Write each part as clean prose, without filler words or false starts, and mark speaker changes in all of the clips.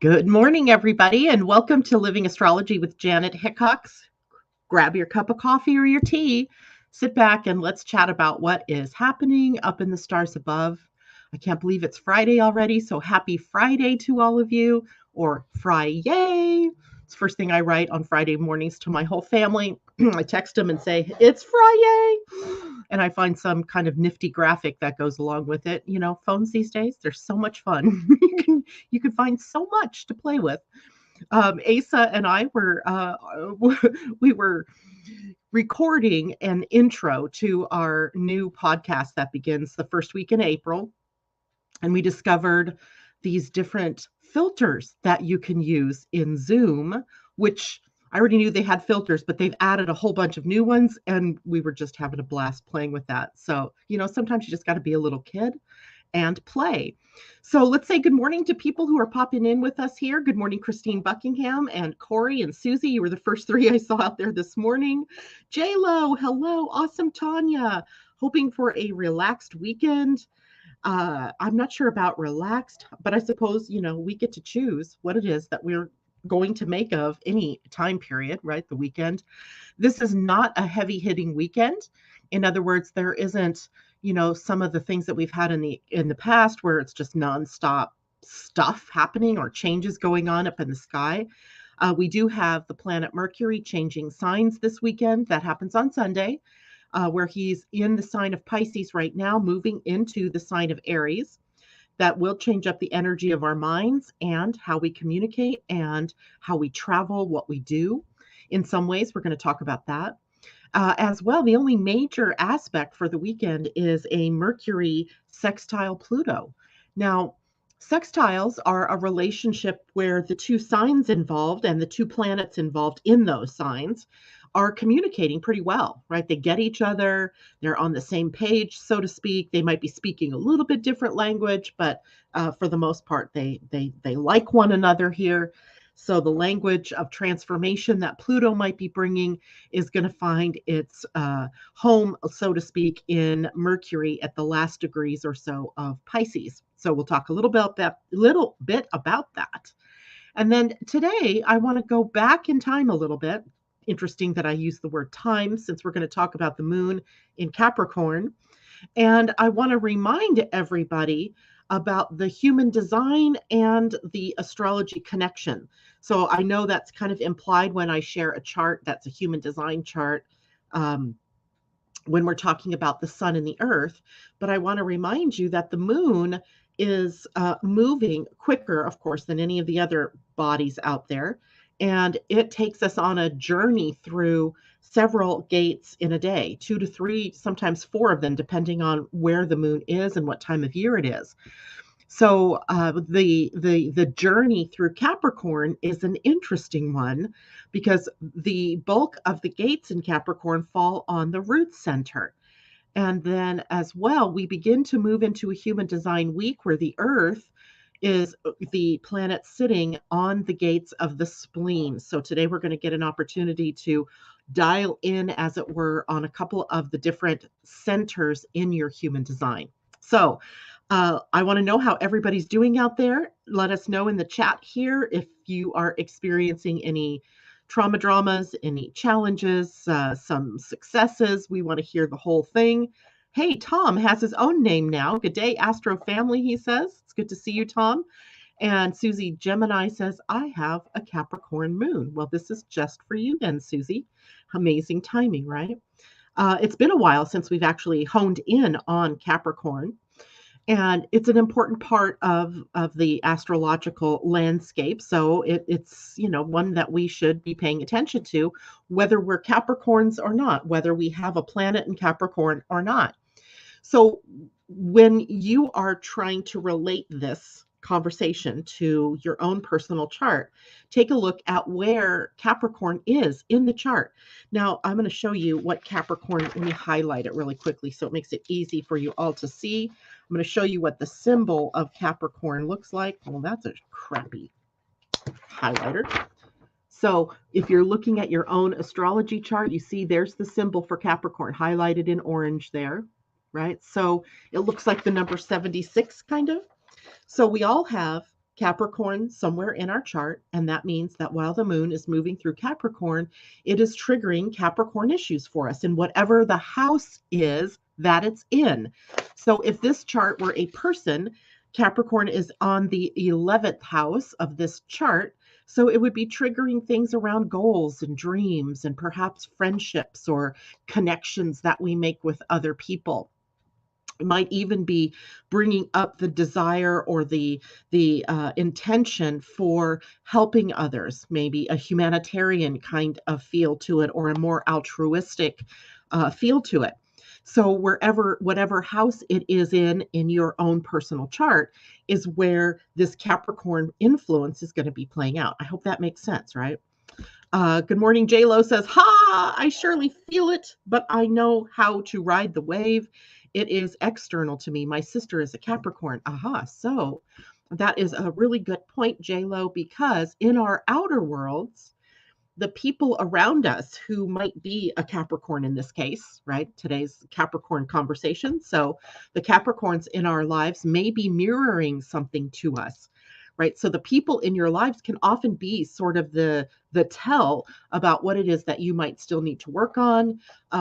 Speaker 1: Good morning, everybody, and welcome to Living Astrology with Janet Hickox. Grab your cup of coffee or your tea, sit back, and let's chat about what is happening up in the stars above. I can't believe it's Friday already, so happy Friday to all of you, or Fri-yay. It's the first thing I write on Friday mornings to my whole family. I text them and say, it's Fri-yay, and I find some kind of nifty graphic that goes along with it. You know, phones these days, they're so much fun. You can find so much to play with. Asa and I were we were recording an intro to our new podcast that begins the first week in April, and we discovered these different filters that you can use in Zoom, which I already knew they had filters, but they've added a whole bunch of new ones, and we were just having a blast playing with that. So, you know, sometimes you just got to be a little kid and play. So let's say good morning to people who are popping in with us here. Good morning, Christine Buckingham and Corey and Susie. You were the first three I saw out there this morning. J-Lo, hello. Awesome, Tanya. Hoping for a relaxed weekend. I'm not sure about relaxed, but I suppose, you know, we get to choose what it is that we're going to make of any time period, right? The weekend. This is not a heavy hitting weekend. In other words, there isn't, you know, some of the things that we've had in the past where it's just nonstop stuff happening or changes going on up in the sky. We do have the planet Mercury changing signs this weekend. That happens on Sunday, where he's in the sign of Pisces right now, moving into the sign of Aries. That will change up the energy of our minds and how we communicate and how we travel, what we do. In some ways, we're going to talk about that. As well, the only major aspect for the weekend is a Mercury sextile Pluto. Now, sextiles are a relationship where the two signs involved and the two planets involved in those signs are communicating pretty well, right? They get each other, they're on the same page, so to speak. They might be speaking a little bit different language, but for the most part, they like one another here. So the language of transformation that Pluto might be bringing is going to find its home, so to speak, in Mercury at the last degrees or so of Pisces. So we'll talk a little bit about that. And then today, I want to go back in time a little bit. Interesting that I use the word time since we're going to talk about the moon in Capricorn. And I want to remind everybody about the human design and the astrology connection. So I know that's kind of implied when I share a chart that's a human design chart when we're talking about the sun and the earth. But I want to remind you that the moon is moving quicker, of course, than any of the other bodies out there. And it takes us on a journey through several gates in a day, 2 to 3, sometimes 4 of them, depending on where the moon is and what time of year it is. So the journey through Capricorn is an interesting one because the bulk of the gates in Capricorn fall on the root center. And then as well, we begin to move into a human design week where the Earth is the planet sitting on the gates of the spleen. So today we're going to get an opportunity to dial in, as it were, on a couple of the different centers in your human design. So I want to know how everybody's doing out there. Let us know in the chat here if you are experiencing any trauma dramas, any challenges, some successes. We want to hear the whole thing. Hey, Tom has his own name now. Good day, Astro Family, he says. It's good to see you, Tom. And Susie Gemini says, I have a Capricorn moon. Well, this is just for you then, Susie. Amazing timing, right? It's been a while since we've actually honed in on Capricorn. And it's an important part of the astrological landscape. So it's, you know, one that we should be paying attention to, whether we're Capricorns or not, whether we have a planet in Capricorn or not. So when you are trying to relate this conversation to your own personal chart, take a look at where Capricorn is in the chart. Now, I'm going to show you what Capricorn, let me highlight it really quickly so it makes it easy for you all to see. I'm going to show you what the symbol of Capricorn looks like. Well, that's a crappy highlighter. So if you're looking at your own astrology chart, you see there's the symbol for Capricorn highlighted in orange there, right? So it looks like the number 76 kind of. So we all have Capricorn somewhere in our chart, and that means that while the moon is moving through Capricorn, it is triggering Capricorn issues for us in whatever the house is that it's in. So if this chart were a person, Capricorn is on the 11th house of this chart. So it would be triggering things around goals and dreams and perhaps friendships or connections that we make with other people. It might even be bringing up the desire or the intention for helping others, maybe a humanitarian kind of feel to it or a more altruistic feel to it. So whatever house it is in your own personal chart is where this Capricorn influence is going to be playing out. I hope that makes sense, right? Good morning. J-Lo says, ha, I surely feel it, but I know how to ride the wave. It is external to me. My sister is a Capricorn. Aha. So that is a really good point, J-Lo, because in our outer worlds, the people around us who might be a Capricorn in this case, right? Today's Capricorn conversation. So the Capricorns in our lives may be mirroring something to us, right? So the people in your lives can often be sort of the tell about what it is that you might still need to work on,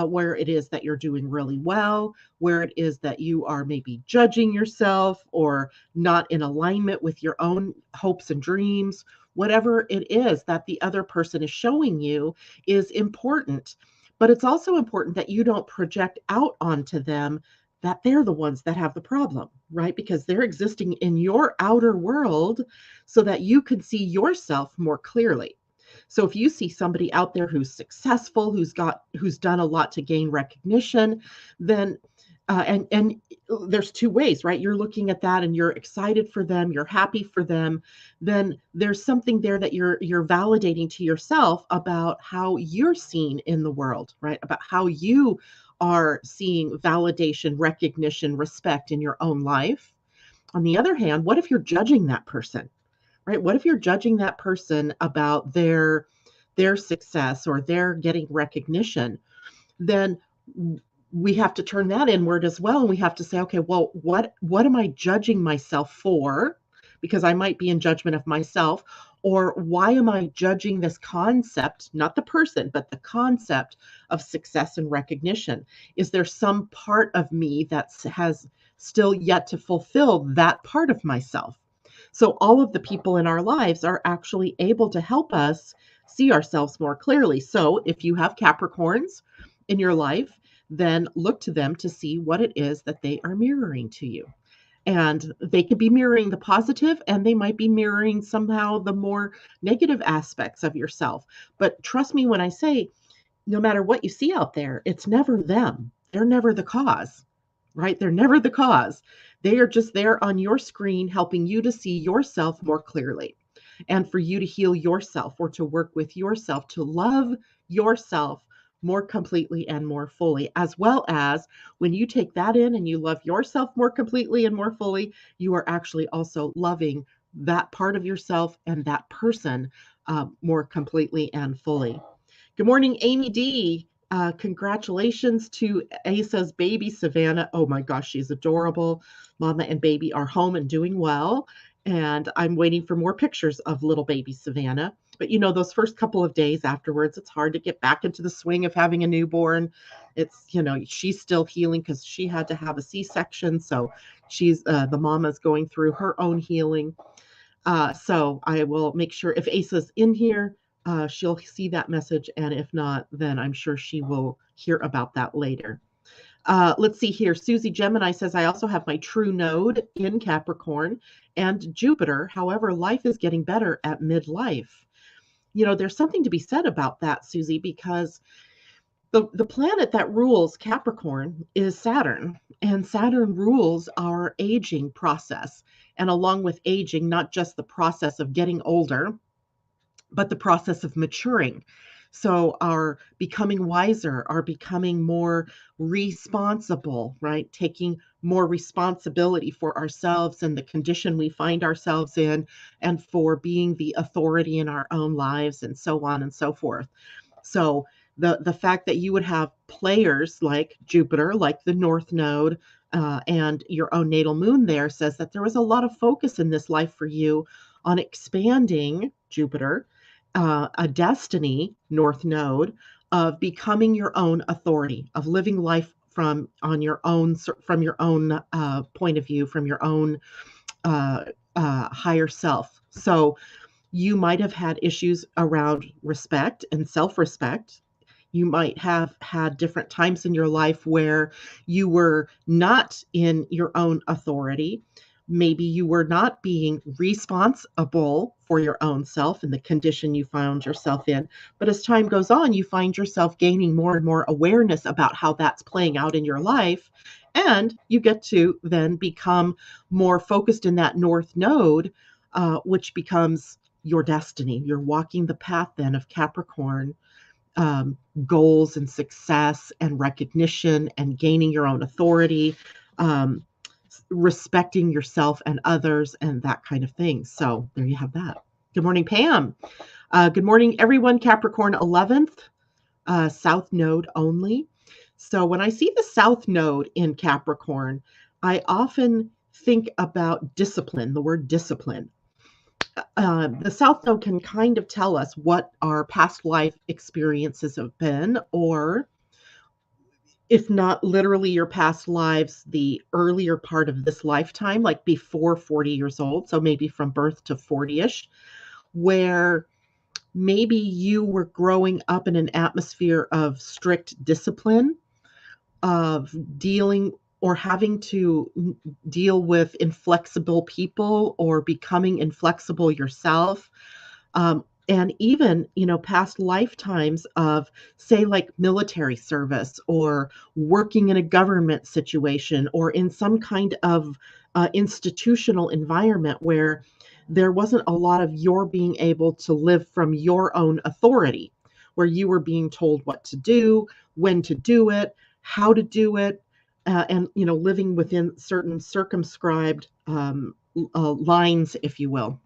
Speaker 1: where it is that you're doing really well, where it is that you are maybe judging yourself or not in alignment with your own hopes and dreams. Whatever it is that the other person is showing you is important. But it's also important that you don't project out onto them that they're the ones that have the problem, right? Because they're existing in your outer world so that you can see yourself more clearly. So if you see somebody out there who's successful, who's done a lot to gain recognition, then and there's two ways, right? You're looking at that and you're excited for them, you're happy for them. Then there's something there that you're validating to yourself about how you're seen in the world, right? About how you are seeing validation, recognition, respect in your own life. On the other hand, what if you're judging that person, right? What if you're judging that person about their success or their getting recognition? Then we have to turn that inward as well. And we have to say, okay, well, what am I judging myself for? Because I might be in judgment of myself. Or why am I judging this concept, not the person, but the concept of success and recognition? Is there some part of me that has still yet to fulfill that part of myself? So all of the people in our lives are actually able to help us see ourselves more clearly. So if you have Capricorns in your life, then look to them to see what it is that they are mirroring to you. And they could be mirroring the positive, and they might be mirroring somehow the more negative aspects of yourself. But trust me when I say, no matter what you see out there, it's never them. They're never the cause, right? They're never the cause. They are just there on your screen helping you to see yourself more clearly and for you to heal yourself or to work with yourself, to love yourself more completely and more fully, as well as when you take that in and you love yourself more completely and more fully, you are actually also loving that part of yourself and that person more completely and fully. Good morning, Amy D. Congratulations to Asa's baby, Savannah. Oh my gosh, she's adorable. Mama and baby are home and doing well. And I'm waiting for more pictures of little baby Savannah. But those first couple of days afterwards, it's hard to get back into the swing of having a newborn. It's, she's still healing because she had to have a C-section. So she's, the mama's going through her own healing. So I will make sure if Asa's in here, she'll see that message. And if not, then I'm sure she will hear about that later. Let's see here. Susie Gemini says, I also have my true node in Capricorn and Jupiter. However, life is getting better at midlife. There's something to be said about that, Susie, because the planet that rules Capricorn is Saturn, and Saturn rules our aging process. And along with aging, not just the process of getting older, but the process of maturing. So our becoming wiser, our becoming more responsible, right? Taking more responsibility for ourselves and the condition we find ourselves in, and for being the authority in our own lives, and so on and so forth. So the fact that you would have players like Jupiter, like the North Node, and your own natal moon there says that there was a lot of focus in this life for you on expanding Jupiter, a destiny, North Node, of becoming your own authority, of living life from your own point of view, from your own uh, higher self. So you might have had issues around respect and self-respect. You might have had different times in your life where you were not in your own authority. Maybe you were not being responsible for your own self and the condition you found yourself in. But as time goes on, you find yourself gaining more and more awareness about how that's playing out in your life. And you get to then become more focused in that North Node, which becomes your destiny. You're walking the path then of Capricorn, um, goals and success and recognition and gaining your own authority, um, respecting yourself and others, and that kind of thing. So there you have that. Good morning, Pam. Good morning, everyone. Capricorn 11th, South Node only. So when I see the South Node in Capricorn, I often think about discipline, the word discipline. The South Node can kind of tell us what our past life experiences have been, or if not literally your past lives, the earlier part of this lifetime, like before 40 years old. So maybe from birth to 40-ish, where maybe you were growing up in an atmosphere of strict discipline, of dealing or having to deal with inflexible people or becoming inflexible yourself. And even, past lifetimes of, say, like military service or working in a government situation or in some kind of institutional environment where there wasn't a lot of your being able to live from your own authority, where you were being told what to do, when to do it, how to do it, and living within certain circumscribed lines, if you will.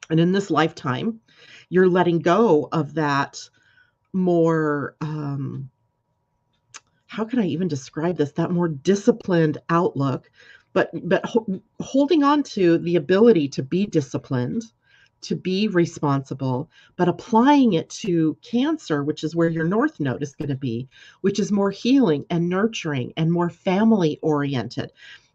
Speaker 1: And in this lifetime, you're letting go of that more, how can I even describe this? That more disciplined outlook, but holding on to the ability to be disciplined, to be responsible, but applying it to Cancer, which is where your North Node is going to be, which is more healing and nurturing and more family oriented.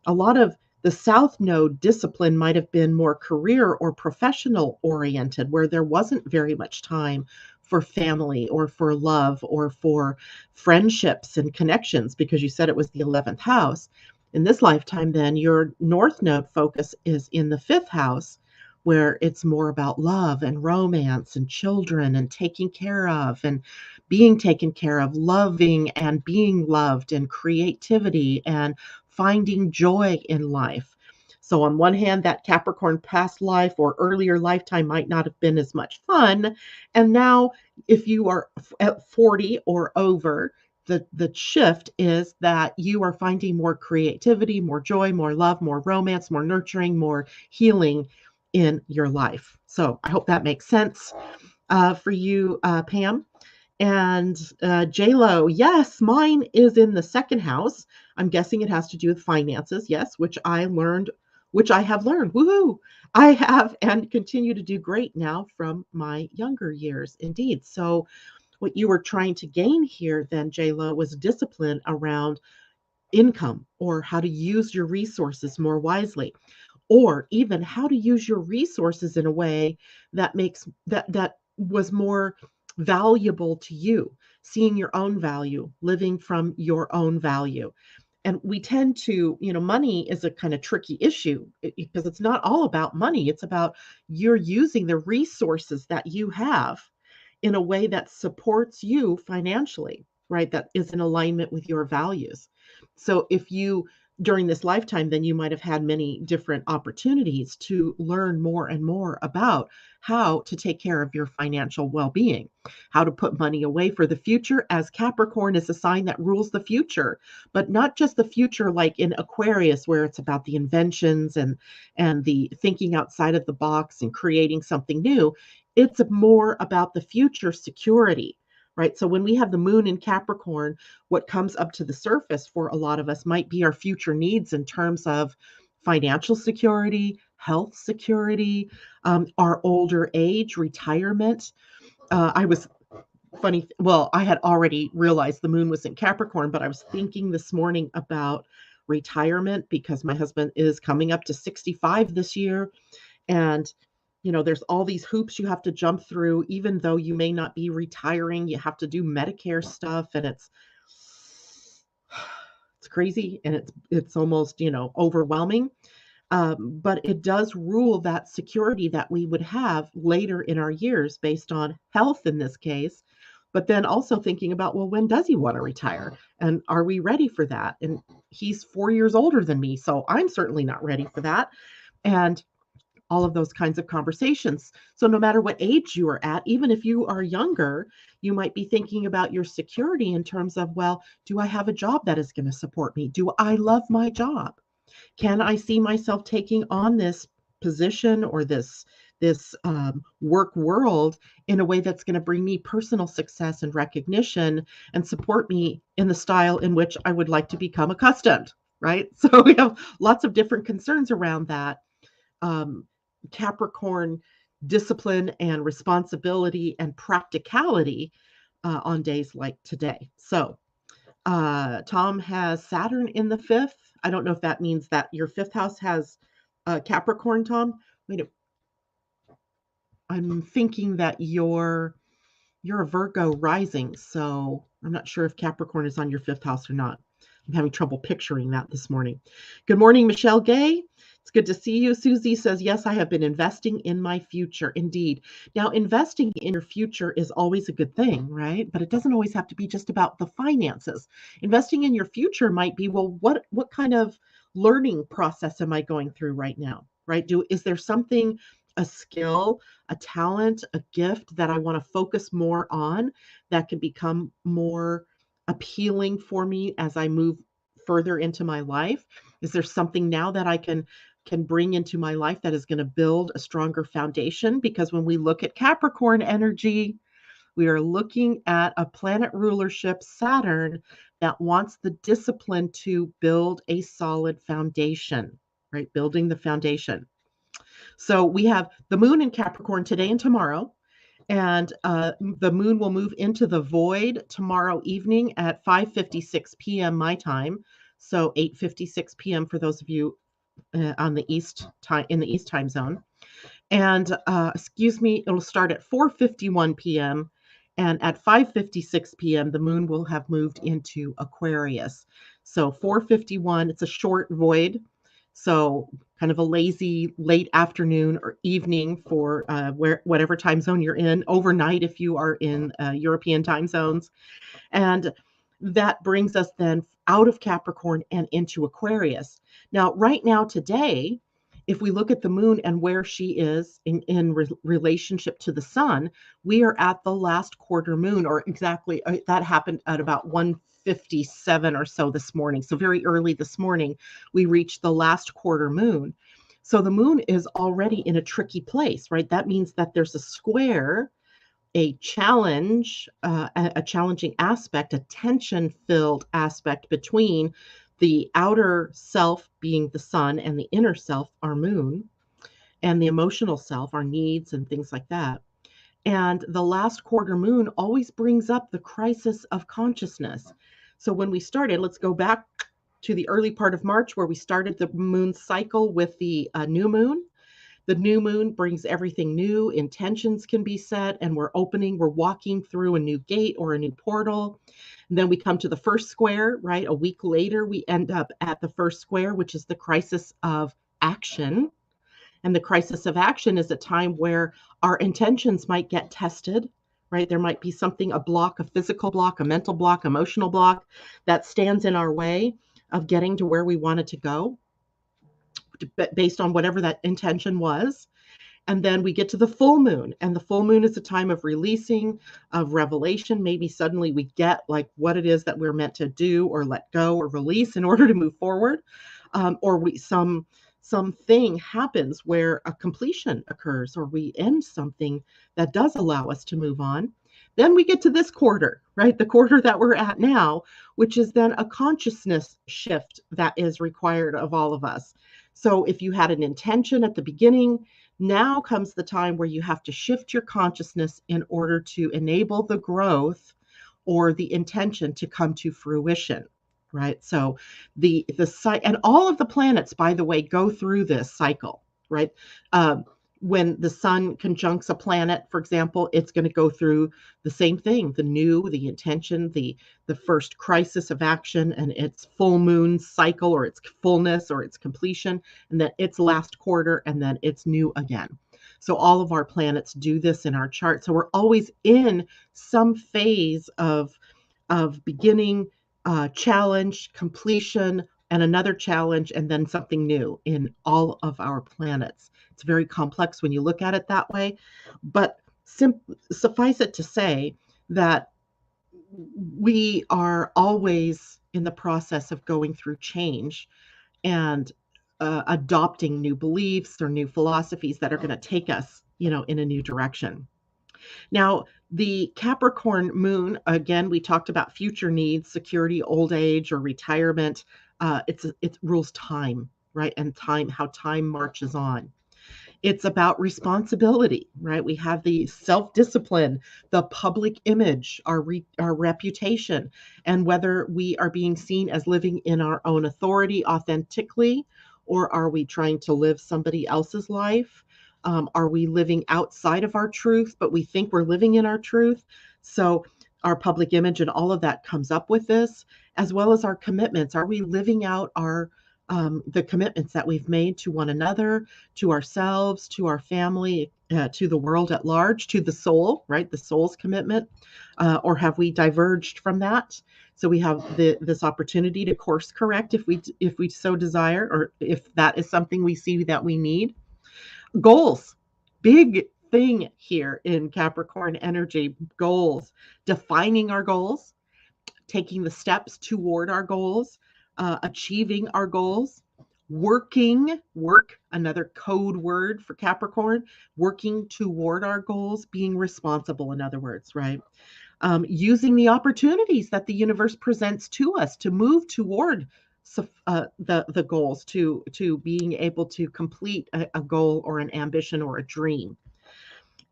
Speaker 1: A lot of the South Node discipline might have been more career or professional oriented, where there wasn't very much time for family or for love or for friendships and connections, because you said it was the 11th house. In this lifetime, then your North Node focus is in the 5th house, where it's more about love and romance and children and taking care of and being taken care of, loving and being loved, and creativity and finding joy in life. So, on one hand, that Capricorn past life or earlier lifetime might not have been as much fun. And now, if you are at 40 or over, the shift is that you are finding more creativity, more joy, more love, more romance, more nurturing, more healing in your life. So I hope that makes sense for you, Pam. And J-Lo, yes, mine is in the 2nd house. I'm guessing it has to do with finances, yes, which I have learned. Woohoo! I have and continue to do great now from my younger years, indeed. So what you were trying to gain here then, J-Lo, was discipline around income, or how to use your resources more wisely, or even how to use your resources in a way that makes that was more valuable to you, seeing your own value, living from your own value. And we tend to, money is a kind of tricky issue, because it's not all about money. It's about you're using the resources that you have in a way that supports you financially, right? That is in alignment with your values. So if you, during this lifetime, then you might have had many different opportunities to learn more and more about how to take care of your financial well-being, how to put money away for the future, as Capricorn is a sign that rules the future, but not just the future like in Aquarius, where it's about the inventions and the thinking outside of the box and creating something new. It's more about the future security, right? So when we have the moon in Capricorn, what comes up to the surface for a lot of us might be our future needs in terms of financial security, health security, our older age, retirement. I was funny. Well, I had already realized the moon was in Capricorn, but I was thinking this morning about retirement because my husband is coming up to 65 this year. And, there's all these hoops you have to jump through, even though you may not be retiring. You have to do Medicare stuff, and it's crazy, and it's almost, overwhelming. But it does rule that security that we would have later in our years based on health in this case. But then also thinking about, well, when does he want to retire? And are we ready for that? And he's 4 years older than me, so I'm certainly not ready for that. And all of those kinds of conversations. So no matter what age you are at, even if you are younger, you might be thinking about your security in terms of, well, do I have a job that is going to support me? Do I love my job? Can I see myself taking on this position or this work world in a way that's going to bring me personal success and recognition and support me in the style in which I would like to become accustomed, right? So we have lots of different concerns around that. Capricorn discipline and responsibility and practicality on days like today. So Tom has Saturn in the fifth. I don't know if that means that your fifth house has Capricorn, Tom. Wait, I'm thinking that you're a Virgo rising, so I'm not sure if Capricorn is on your fifth house or not. I'm having trouble picturing that this morning. Good morning, Michelle Gay. It's good to see you. Susie says, yes, I have been investing in my future. Indeed. Now, investing in your future is always a good thing, right? But it doesn't always have to be just about the finances. Investing in your future might be, well, what kind of learning process am I going through right now, right? Is there something, a skill, a talent, a gift that I want to focus more on that can become more appealing for me as I move further into my life? Is there something now that I can bring into my life that is going to build a stronger foundation? Because when we look at Capricorn energy, we are looking at a planet rulership, Saturn, that wants the discipline to build a solid foundation, right? Building the foundation. So we have the moon in Capricorn today and tomorrow. And the moon will move into the void tomorrow evening at 5:56 p.m. my time. So 8:56 p.m. for those of you on the East time, in the East time zone. And it'll start at 4:51 p.m. And at 5:56 p.m., the moon will have moved into Aquarius. So 4:51, it's a short void. So kind of a lazy late afternoon or evening for whatever time zone you're in, overnight if you are in European time zones. And that brings us then out of Capricorn and into Aquarius. Now, right now, today, if we look at the moon and where she is in relationship to the sun, we are at the last quarter moon, or exactly that happened at about 1:57 or so this morning. So very early this morning, we reached the last quarter moon. So the moon is already in a tricky place, right? That means that there's a square, a challenge, a challenging aspect, a tension-filled aspect between the outer self being the sun and the inner self, our moon, and the emotional self, our needs and things like that. And the last quarter moon always brings up the crisis of consciousness. So when we started, let's go back to the early part of March where we started the moon cycle with the new moon. The new moon brings everything new, intentions can be set, and we're walking through a new gate or a new portal. And then we come to the first square, right? A week later, we end up at the first square, which is the crisis of action. And the crisis of action is a time where our intentions might get tested, right? There might be something, a block, a physical block, a mental block, emotional block that stands in our way of getting to where we wanted to go, based on whatever that intention was. And then we get to the full moon, and the full moon is a time of releasing, of revelation. Maybe suddenly we get like what it is that we're meant to do or let go or release in order to move forward. Or something happens where a completion occurs, or we end something that does allow us to move on. Then we get to this quarter, right? The quarter that we're at now, which is then a consciousness shift that is required of all of us. So if you had an intention at the beginning, now comes the time where you have to shift your consciousness in order to enable the growth or the intention to come to fruition, right? So the and all of the planets, by the way, go through this cycle, right? Um, when the sun conjuncts a planet, for example, it's going to go through the same thing: the new, the intention, the first crisis of action, and its full moon cycle, or its fullness, or its completion, and then its last quarter, and then it's new again. So all of our planets do this in our chart. So we're always in some phase of beginning, challenge, completion, and another challenge, and then something new in all of our planets. It's very complex when you look at it that way, but suffice it to say that we are always in the process of going through change and adopting new beliefs or new philosophies that are going to take us, in a new direction. Now, the Capricorn moon, again, we talked about future needs, security, old age, or retirement. It rules time, right? And time, how time marches on. It's about responsibility, right? We have the self-discipline, the public image, our reputation, and whether we are being seen as living in our own authority authentically, or are we trying to live somebody else's life? Are we living outside of our truth, but we think we're living in our truth? So our public image and all of that comes up with this, as well as our commitments. Are we living out the commitments that we've made to one another, to ourselves, to our family, to the world at large, to the soul, right? The soul's commitment, or have we diverged from that? So we have this opportunity to course correct if we so desire, or if that is something we see that we need. Goals, big thing here in Capricorn energy. Goals, defining our goals, taking the steps toward our goals, achieving our goals, work, another code word for Capricorn, working toward our goals, being responsible, in other words, right? Using the opportunities that the universe presents to us to move toward the goals, to being able to complete a goal or an ambition or a dream.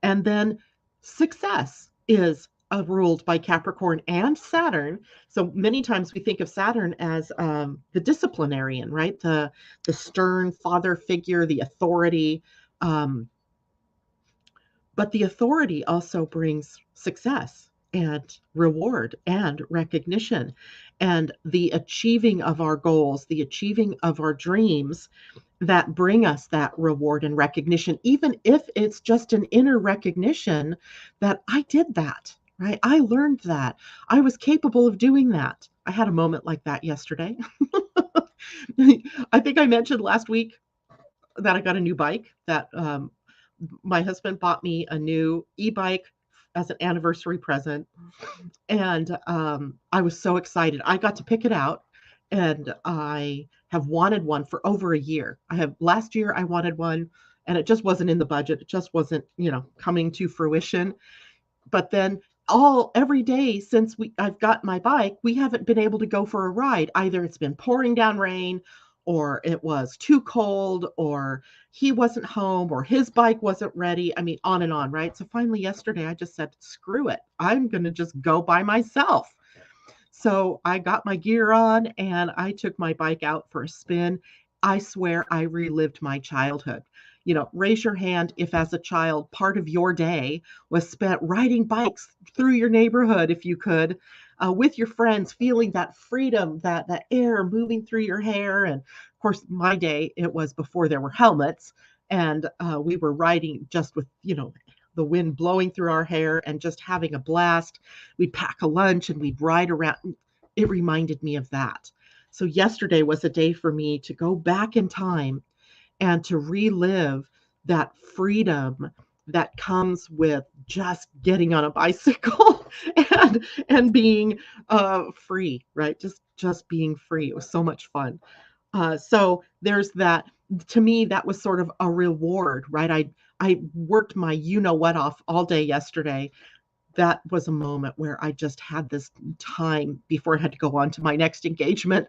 Speaker 1: And then success is ruled by Capricorn and Saturn. So many times we think of Saturn as the disciplinarian, right? The stern father figure, the authority. But the authority also brings success and reward and recognition, and the achieving of our goals, the achieving of our dreams that bring us that reward and recognition, even if it's just an inner recognition that I did that, right? I learned that. I was capable of doing that. I had a moment like that yesterday. I think I mentioned last week that I got a new bike, that my husband bought me a new e-bike as an anniversary present. And I was so excited. I got to pick it out, and I have wanted one for over a year. Last year I wanted one, and it just wasn't in the budget. It just wasn't, coming to fruition. But then every day since I've got my bike, we haven't been able to go for a ride. Either it's been pouring down rain, or it was too cold, or he wasn't home, or his bike wasn't ready. I mean, on and on, right? So finally yesterday I just said, screw it. I'm going to just go by myself. So I got my gear on and I took my bike out for a spin. I swear I relived my childhood. Raise your hand if, as a child, part of your day was spent riding bikes through your neighborhood, if you could, with your friends, feeling that freedom, that air moving through your hair. And of course, my day, it was before there were helmets, and we were riding just with, the wind blowing through our hair and just having a blast. We'd pack a lunch and we'd ride around. It reminded me of that. So yesterday was a day for me to go back in time and to relive that freedom that comes with just getting on a bicycle and being free, right? Just being free. It was so much fun. So there's that. To me, that was sort of a reward, right? I worked my what off all day yesterday. That was a moment where I just had this time before I had to go on to my next engagement,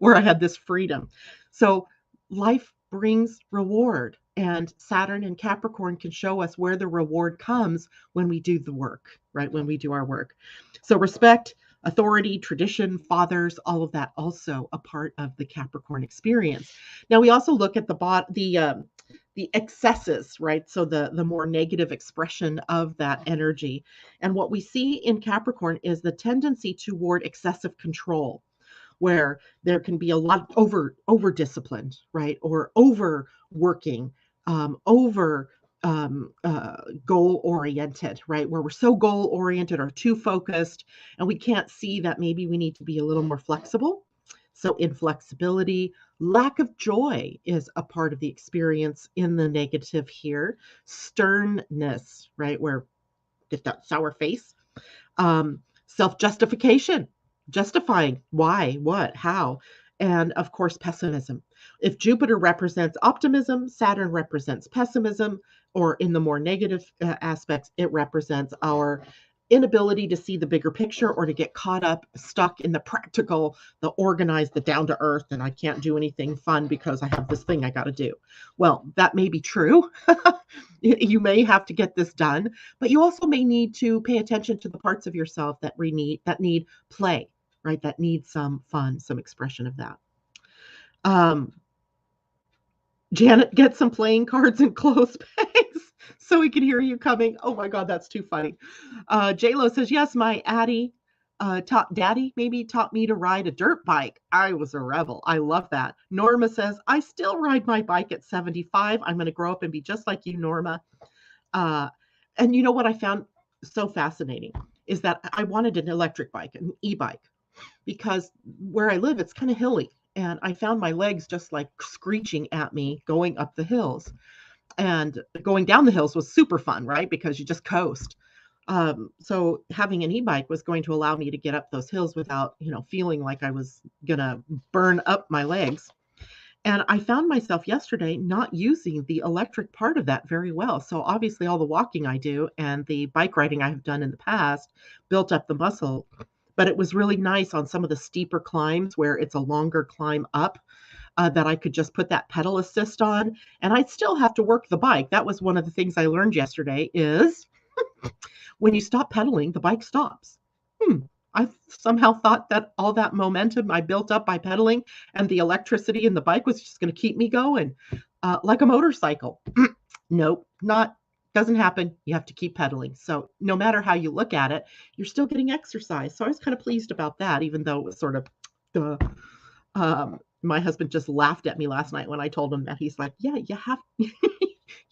Speaker 1: where I had this freedom. So life brings reward, and Saturn and Capricorn can show us where the reward comes when we do the work, right? When we do our work. So respect, authority, tradition, fathers, all of that also a part of the Capricorn experience. Now we also look at the excesses, right? So the more negative expression of that energy. And what we see in Capricorn is the tendency toward excessive control, where there can be a lot of over disciplined, right? Or overworking, over goal oriented, right? Where we're so goal oriented or too focused, and we can't see that maybe we need to be a little more flexible. So inflexibility, lack of joy is a part of the experience in the negative here. Sternness, right? Where get that sour face. Self-justification, justifying why, what, how, and of course, pessimism. If Jupiter represents optimism, Saturn represents pessimism, or in the more negative aspects, it represents our inability to see the bigger picture or to get caught up, stuck in the practical, the organized, the down to earth, and I can't do anything fun because I have this thing I got to do. Well, that may be true. You may have to get this done, but you also may need to pay attention to the parts of yourself that need play, right? That need some fun, some expression of that. Janet, get some playing cards and clothes pegs so we can hear you coming. Oh my God, that's too funny. J-Lo says, yes, my daddy maybe taught me to ride a dirt bike. I was a rebel. I love that. Norma says, I still ride my bike at 75. I'm going to grow up and be just like you, Norma. And you know what I found so fascinating is that I wanted an electric bike, an e-bike, because where I live, it's kind of hilly. And I found my legs just like screeching at me going up the hills. And going down the hills was super fun, right? Because you just coast. So having an e-bike was going to allow me to get up those hills without, feeling like I was going to burn up my legs. And I found myself yesterday not using the electric part of that very well. So obviously all the walking I do and the bike riding I have done in the past built up the muscle. But it was really nice on some of the steeper climbs where it's a longer climb up, that I could just put that pedal assist on, and I'd still have to work the bike. That was one of the things I learned yesterday is when you stop pedaling, the bike stops. I somehow thought that all that momentum I built up by pedaling and the electricity in the bike was just going to keep me going, like a motorcycle. Nope, doesn't happen. You have to keep pedaling. So no matter how you look at it, you're still getting exercise. So I was kind of pleased about that, even though it was sort of, my husband just laughed at me last night when I told him that. He's like, yeah, you have, you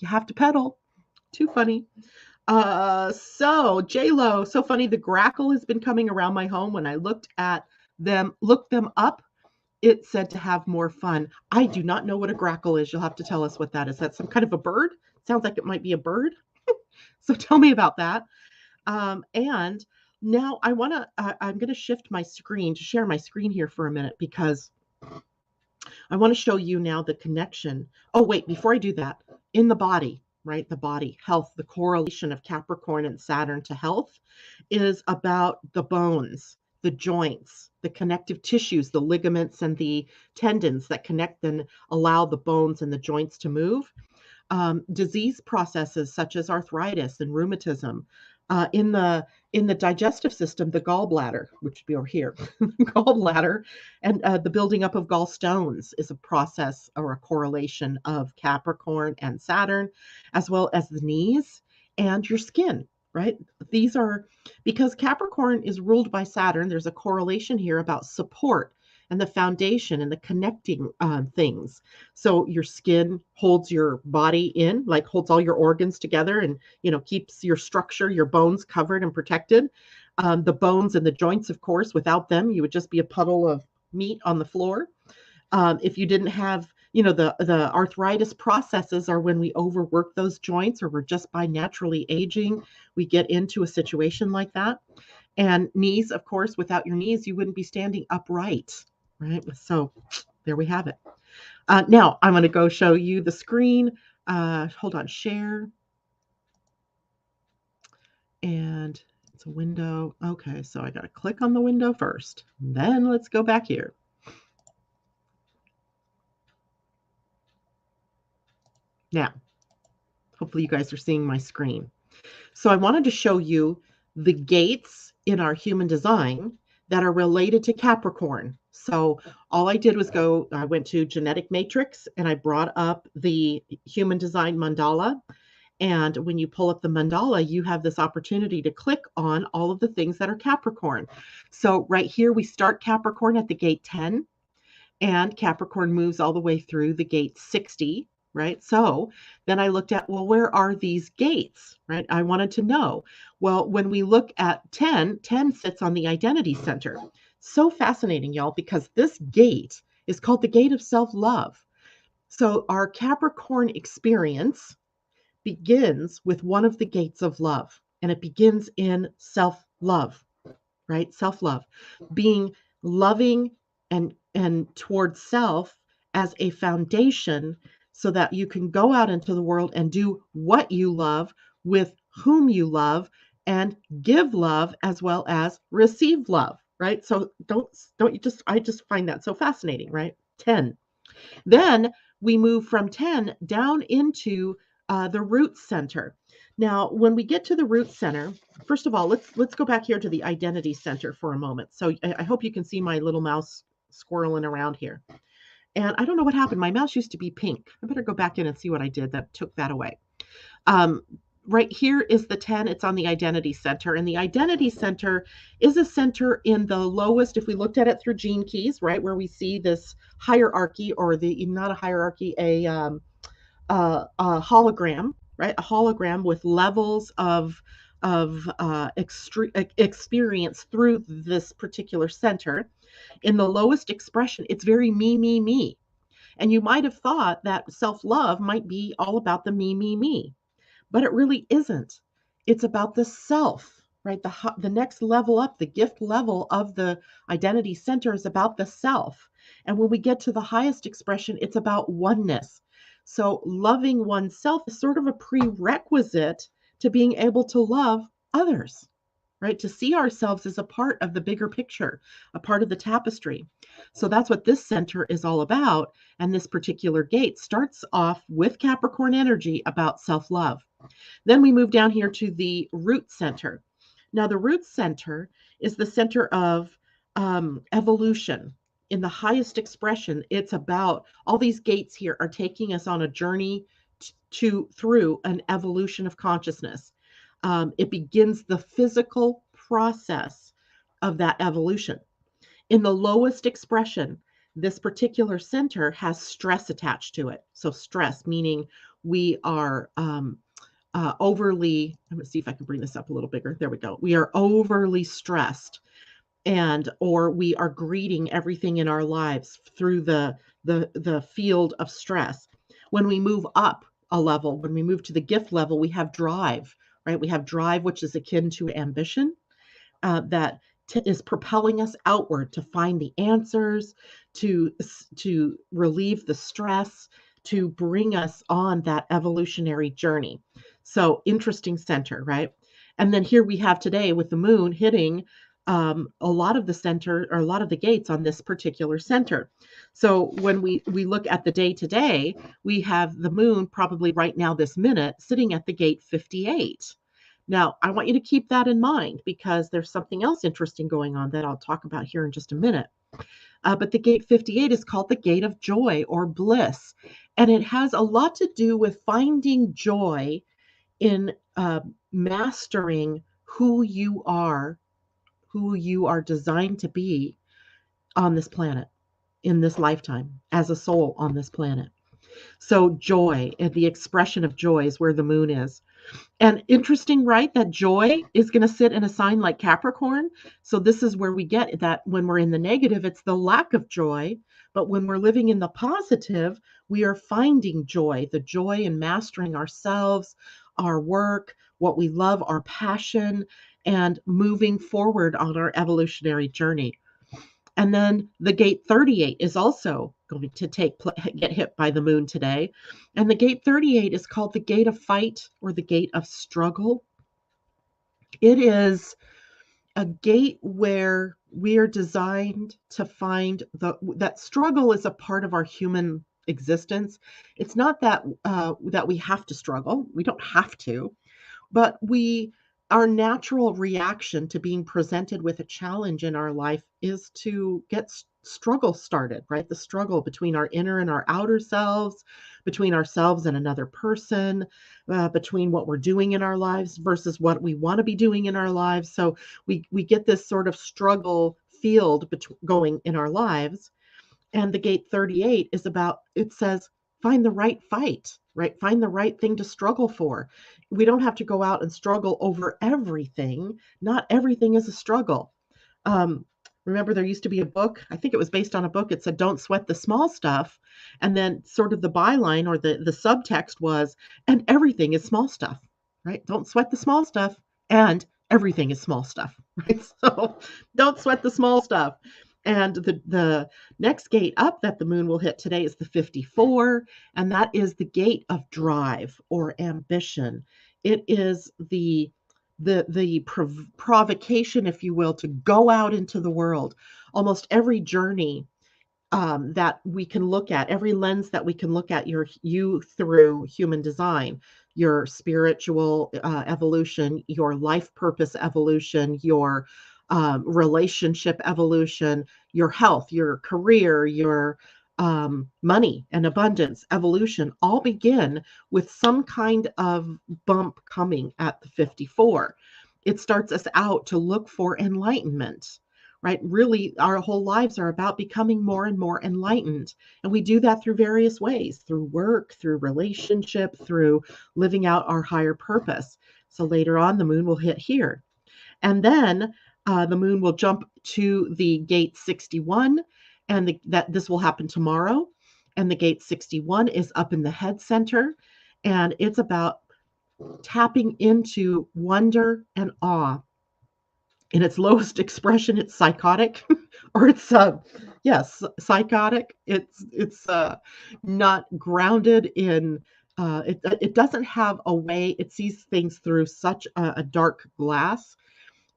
Speaker 1: have to pedal. Too funny. So J-Lo, so funny. The grackle has been coming around my home. When I looked them up, it said to have more fun. I do not know what a grackle is. You'll have to tell us what that is. That's some kind of a bird? Sounds like it might be a bird. So tell me about that. And now I'm going to shift my screen to share my screen here for a minute because I want to show you now the connection. Oh, wait, before I do that, in the body, right? The body, health, the correlation of Capricorn and Saturn to health is about the bones, the joints, the connective tissues, the ligaments and the tendons that connect and allow the bones and the joints to move. Disease processes such as arthritis and rheumatism. In the digestive system, the gallbladder, which would be over here, gallbladder, and the building up of gallstones is a process or a correlation of Capricorn and Saturn, as well as the knees and your skin, right? These are, because Capricorn is ruled by Saturn, there's a correlation here about support and the foundation and the connecting things. So your skin holds your body in, like holds all your organs together and, keeps your structure, your bones covered and protected. The bones and the joints, of course, without them, you would just be a puddle of meat on the floor. If you didn't have, the arthritis processes are when we overwork those joints or we're just by naturally aging, we get into a situation like that. And knees, of course, without your knees, you wouldn't be standing upright. Right. So there we have it. Now I'm going to go show you the screen. Hold on, share. And it's a window. Okay, so I got to click on the window first. Then let's go back here. Now, hopefully you guys are seeing my screen. So I wanted to show you the gates in our human design that are related to Capricorn. So all I did was I went to Genetic Matrix and I brought up the human design mandala. And when you pull up the mandala, you have this opportunity to click on all of the things that are Capricorn. So right here, we start Capricorn at the gate 10, and Capricorn moves all the way through the gate 60, right? So then I looked at, well, where are these gates, right? I wanted to know. Well, when we look at 10, 10 sits on the identity center. So fascinating, y'all, because this gate is called the gate of self-love. So our Capricorn experience begins with one of the gates of love, and it begins in self-love, right? Self-love, being loving and towards self as a foundation so that you can go out into the world and do what you love with whom you love and give love as well as receive love, right? So don't you just I just find that so fascinating, right? 10. Then we move from 10 down into the root center. Now, when we get to the root center, first of all, let's go back here to the identity center for a moment. So I hope you can see my little mouse squirreling around here. And I don't know what happened. My mouse used to be pink. I better go back in and see what I did that took that away. Um, right here is the 10. It's on the identity center. And the identity center is a center in the lowest, if we looked at it through gene keys, right, where we see this hierarchy, or not a hierarchy, a hologram, right? A hologram with levels of experience through this particular center. In the lowest expression, it's very me, me, me. And you might have thought that self-love might be all about the me, me, me, but it really isn't. It's about the self, right? The next level up, the gift level of the identity center is about the self. And when we get to the highest expression, it's about oneness. So loving oneself is sort of a prerequisite to being able to love others, right? To see ourselves as a part of the bigger picture, a part of the tapestry. So that's what this center is all about. And this particular gate starts off with Capricorn energy about self-love. Then we move down here to the root center. Now, the root center is the center of evolution. In the highest expression, it's about all these gates here are taking us on a journey through an evolution of consciousness. It begins the physical process of that evolution. In the lowest expression, this particular center has stress attached to it. So stress, meaning we are overly, I'm going to see if I can bring this up a little bigger. There we go. We are overly stressed, or we are greeting everything in our lives through the field of stress. When we move up a level, when we move to the gift level, we have drive, right? We have drive, which is akin to ambition, that is propelling us outward to find the answers, to relieve the stress, to bring us on that evolutionary journey. So interesting center, right? And then here we have today with the moon hitting a lot of the center, or a lot of the gates on this particular center. So when we look at the day to day, we have the moon probably right now, this minute, sitting at the gate 58. Now, I want you to keep that in mind because there's something else interesting going on that I'll talk about here in just a minute. But the gate 58 is called the gate of joy or bliss. And it has a lot to do with finding joy in mastering who you are designed to be on this planet, in this lifetime, as a soul on this planet. So joy, and the expression of joy, is where the moon is. And interesting, right? That joy is going to sit in a sign like Capricorn. So this is where we get that when we're in the negative, it's the lack of joy. But when we're living in the positive, we are finding joy, the joy in mastering ourselves, our work, what we love, our passion, and moving forward on our evolutionary journey. And then the gate 38 is also going to get hit by the moon today. And the gate 38 is called the gate of fight, or the gate of struggle. It is a gate where we are designed to find that struggle is a part of our human existence. It's not that that we have to struggle. We don't have to, but our natural reaction to being presented with a challenge in our life is to get struggle started, right? The struggle between our inner and our outer selves, between ourselves and another person, between what we're doing in our lives versus what we want to be doing in our lives. So we get this sort of struggle field going in our lives. And the gate 38 is about, it says, find the right fight, right? Find the right thing to struggle for. We don't have to go out and struggle over everything. Not everything is a struggle. Um, Remember, there used to be a book, I think it was based on a book. It said, don't sweat the small stuff. And then sort of the byline or the subtext was, and everything is small stuff, right? Don't sweat the small stuff. And everything is small stuff, right? So don't sweat the small stuff. And the next gate up that the moon will hit today is the 54, and that is the gate of drive or ambition. It is the provocation, if you will, to go out into the world. Almost every journey that we can look at, every lens that we can look at you through human design, your spiritual evolution, your life purpose evolution, your relationship evolution, your health, your career, your money and abundance evolution all begin with some kind of bump coming at the 54. It starts us out to look for enlightenment, right? Really, our whole lives are about becoming more and more enlightened. And we do that through various ways, through work, through relationship, through living out our higher purpose. So later on, the moon will hit here. And then the moon will jump to the gate 61, and that this will happen tomorrow. And the gate 61 is up in the head center, and it's about tapping into wonder and awe. In its lowest expression, it's psychotic, or it's yes, psychotic. It's not grounded in. It doesn't have a way. It sees things through such a dark glass.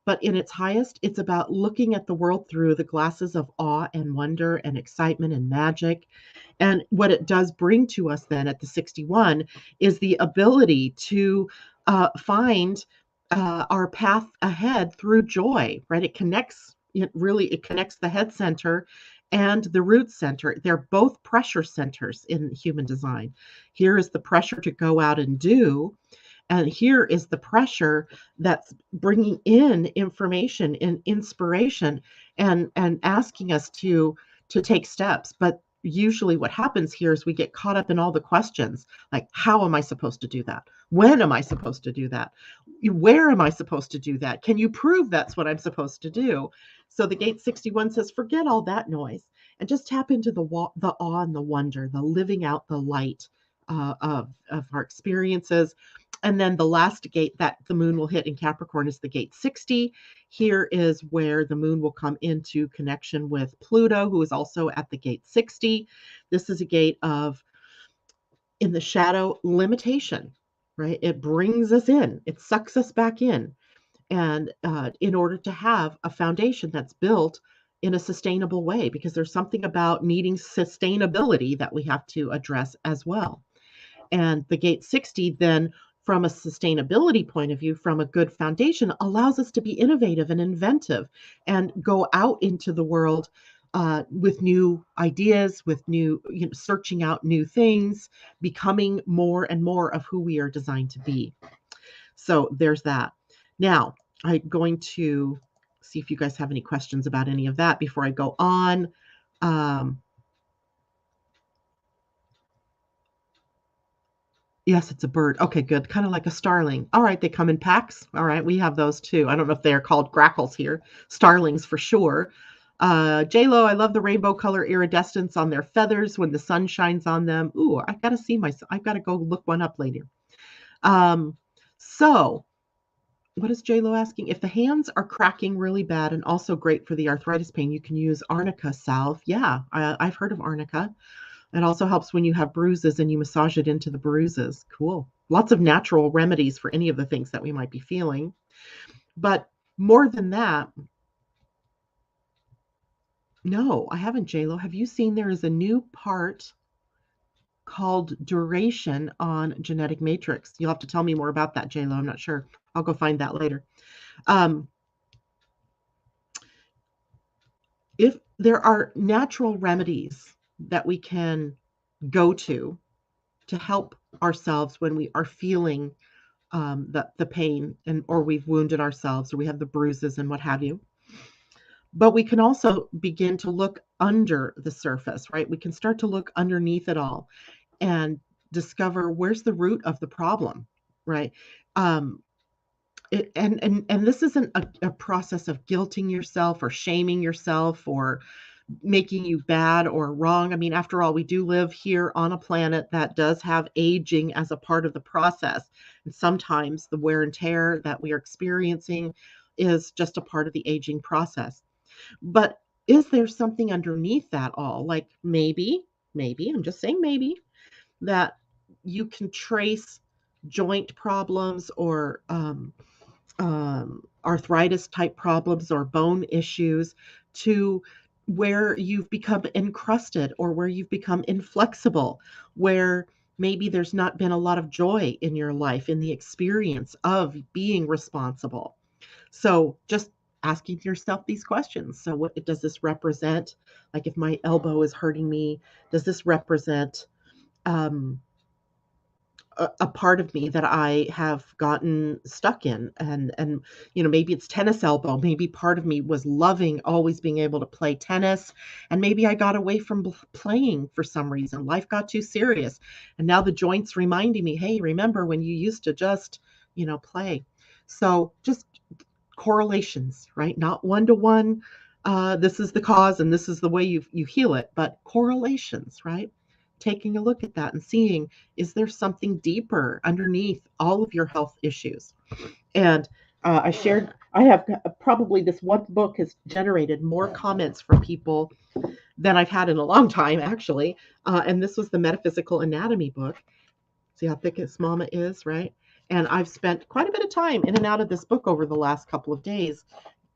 Speaker 1: But in its highest, it's about looking at the world through the glasses of awe and wonder and excitement and magic. And what it does bring to us then at the 61 is the ability to find our path ahead through joy, right? It connects the head center and the root center. They're both pressure centers in human design. Here is the pressure to go out and do. And here is the pressure that's bringing in information and inspiration and asking us to take steps. But usually what happens here is we get caught up in all the questions, like, how am I supposed to do that? When am I supposed to do that? Where am I supposed to do that? Can you prove that's what I'm supposed to do? So the gate 61 says, forget all that noise and just tap into the awe and the wonder, the living out the light of our experiences. And then the last gate that the moon will hit in Capricorn is the gate 60. Here is where the moon will come into connection with Pluto, who is also at the gate 60. This is a gate of, in the shadow, limitation, right? It brings us in, it sucks us back in. And in order to have a foundation that's built in a sustainable way, because there's something about needing sustainability that we have to address as well. And the gate 60 then, from a sustainability point of view, from a good foundation, allows us to be innovative and inventive and go out into the world with new ideas, with new, searching out new things, becoming more and more of who we are designed to be. So there's that. Now, I'm going to see if you guys have any questions about any of that before I go on. Yes, it's a bird. Okay, good. Kind of like a starling. All right, they come in packs. All right, we have those too. I don't know if they're called grackles here. Starlings for sure. J-Lo, I love the rainbow color iridescence on their feathers when the sun shines on them. Ooh, I've got to go look one up later. So what is J-Lo asking? If the hands are cracking really bad and also great for the arthritis pain, you can use arnica salve. Yeah, I've heard of arnica. It also helps when you have bruises and you massage it into the bruises. Cool. Lots of natural remedies for any of the things that we might be feeling. But more than that, no, I haven't, J-Lo. Have you seen there is a new part called duration on genetic matrix. You'll have to tell me more about that, JLo. I'm not sure. I'll go find that later. If there are natural remedies that we can go to help ourselves when we are feeling the pain, and or we've wounded ourselves, or we have the bruises and what have you. But we can also begin to look under the surface, right? We can start to look underneath it all and discover where's the root of the problem, right? And this isn't a process of guilting yourself or shaming yourself or making you bad or wrong. I mean, after all, we do live here on a planet that does have aging as a part of the process. And sometimes the wear and tear that we are experiencing is just a part of the aging process. But is there something underneath that all? Like maybe, I'm just saying maybe, that you can trace joint problems or arthritis type problems or bone issues to where you've become encrusted or where you've become inflexible, where maybe there's not been a lot of joy in your life in the experience of being responsible. So just asking yourself these questions. So what does this represent? Like if my elbow is hurting me, does this represent a part of me that I have gotten stuck in? And maybe it's tennis elbow. Maybe part of me was loving always being able to play tennis, and maybe I got away from playing for some reason. Life got too serious, and now the joints reminding me, hey, remember when you used to just play. So just correlations, right? Not one-to-one, this is the cause and this is the way you heal it, but correlations, right? Taking a look at that and seeing, is there something deeper underneath all of your health issues? And I have probably, this one book has generated more comments from people than I've had in a long time, actually. And this was the Metaphysical Anatomy book. See how thick its mama is, right? And I've spent quite a bit of time in and out of this book over the last couple of days,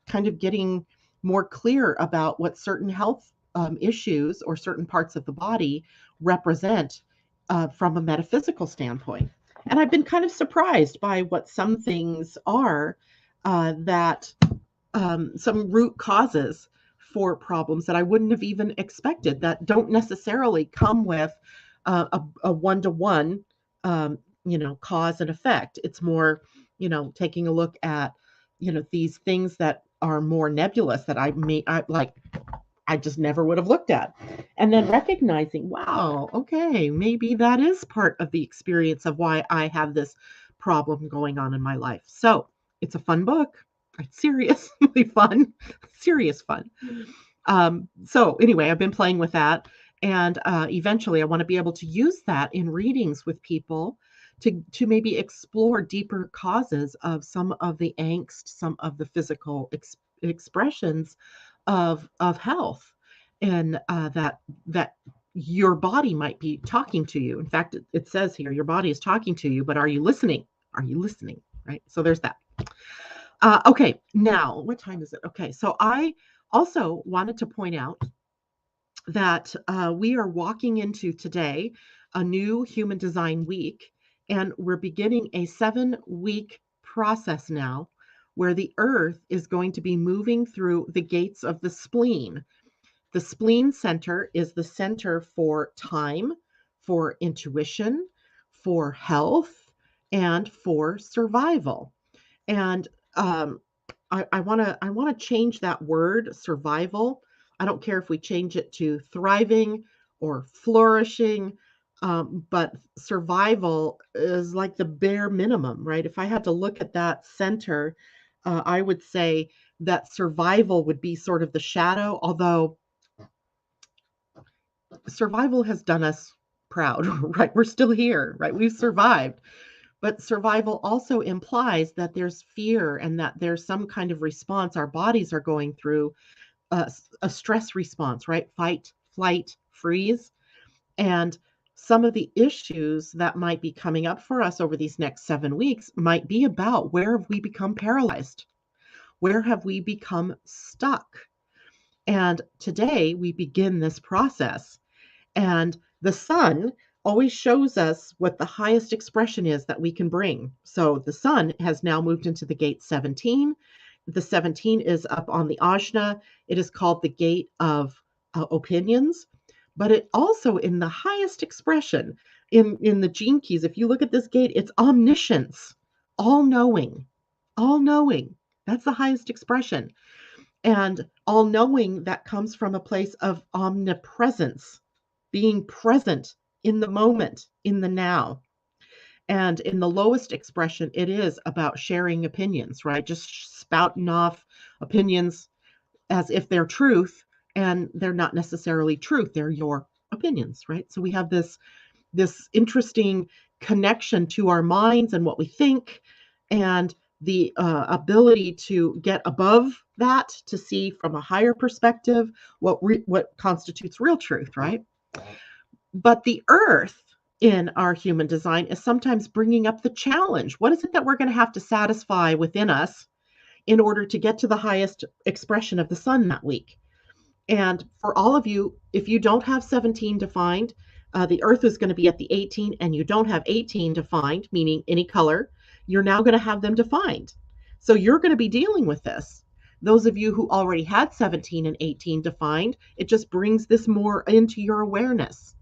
Speaker 1: kind of getting more clear about what certain health issues or certain parts of the body represent from a metaphysical standpoint. And I've been kind of surprised by what some things are that some root causes for problems that I wouldn't have even expected, that don't necessarily come with a one-to-one cause and effect. It's more, taking a look at, these things that are more nebulous that I just never would have looked at. And then recognizing, wow, okay, maybe that is part of the experience of why I have this problem going on in my life. So it's a fun book. It's seriously fun, serious fun. So anyway, I've been playing with that. And eventually I want to be able to use that in readings with people to maybe explore deeper causes of some of the angst, some of the physical expressions of health, and that your body might be talking to you. In fact, it says here, your body is talking to you, but are you listening? Are you listening? Right? So there's that. Okay, now what time is it? Okay, so I also wanted to point out that we are walking into today a new Human Design Week, and we're beginning a 7-week process now where the Earth is going to be moving through the gates of the spleen. The spleen center is the center for time, for intuition, for health, and for survival. And I want to change that word survival. I don't care if we change it to thriving or flourishing, but survival is like the bare minimum, right? If I had to look at that center, I would say that survival would be sort of the shadow, although survival has done us proud, right? We're still here, right? We've survived. But survival also implies that there's fear and that there's some kind of response our bodies are going through, a stress response, right? Fight, flight, freeze. And some of the issues that might be coming up for us over these next 7 weeks might be about, where have we become paralyzed? Where have we become stuck? And today we begin this process. And the sun always shows us what the highest expression is that we can bring. So the sun has now moved into the gate 17. The 17 is up on the Ajna. It is called the gate of opinions, but it also in the highest expression in the gene keys, if you look at this gate, it's omniscience, all knowing, all knowing. That's the highest expression. And all knowing that comes from a place of omnipresence, being present in the moment, in the now. And in the lowest expression, it is about sharing opinions, right? Just spouting off opinions as if they're truth, and they're not necessarily truth. They're your opinions, right? So we have this interesting connection to our minds and what we think, and the ability to get above that, to see from a higher perspective what constitutes real truth, right? But the earth in our human design is sometimes bringing up the challenge. What is it that we're going to have to satisfy within us in order to get to the highest expression of the sun that week? And for all of you, if you don't have 17 defined, the earth is going to be at the 18, and you don't have 18 defined, meaning any color, you're now going to have them defined. So you're going to be dealing with this. Those of you who already had 17 and 18 defined, it just brings this more into your awareness.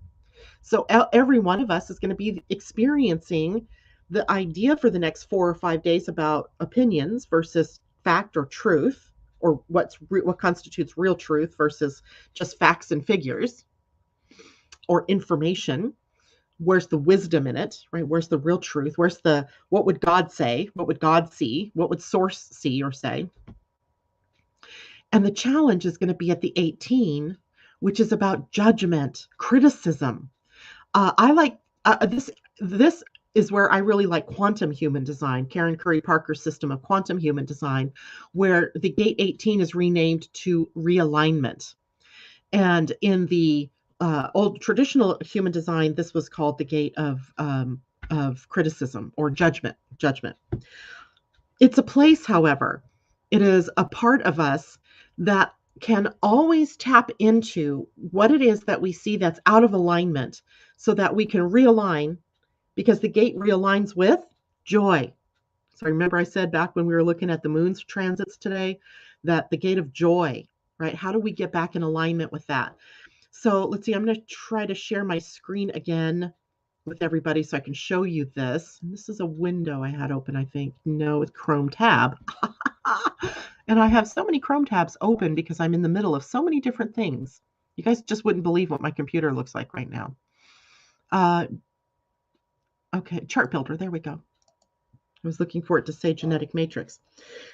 Speaker 1: So every one of us is going to be experiencing the idea for the next 4 or 5 days about opinions versus fact or truth, or what constitutes real truth versus just facts and figures or information. Where's the wisdom in it, right? Where's the real truth? Where's the, what would God say? What would God see? What would source see or say? And the challenge is going to be at the 18, which is about judgment, criticism. I like this is where I really like quantum human design, Karen Curry Parker's system of quantum human design, where the gate 18 is renamed to realignment. And in the old traditional human design, this was called the gate of criticism or judgment. It's a place, however, it is a part of us that can always tap into what it is that we see that's out of alignment, so that we can realign, because the gate realigns with joy. So remember I said back when we were looking at the moon's transits today, that the gate of joy, right? How do we get back in alignment with that? So let's see, I'm going to try to share my screen again with everybody so I can show you this. And this is a window I had open, I think. No, it's Chrome tab. And I have so many Chrome tabs open because I'm in the middle of so many different things. You guys just wouldn't believe what my computer looks like right now. Okay, chart builder, there we go. I was looking for it to say genetic matrix.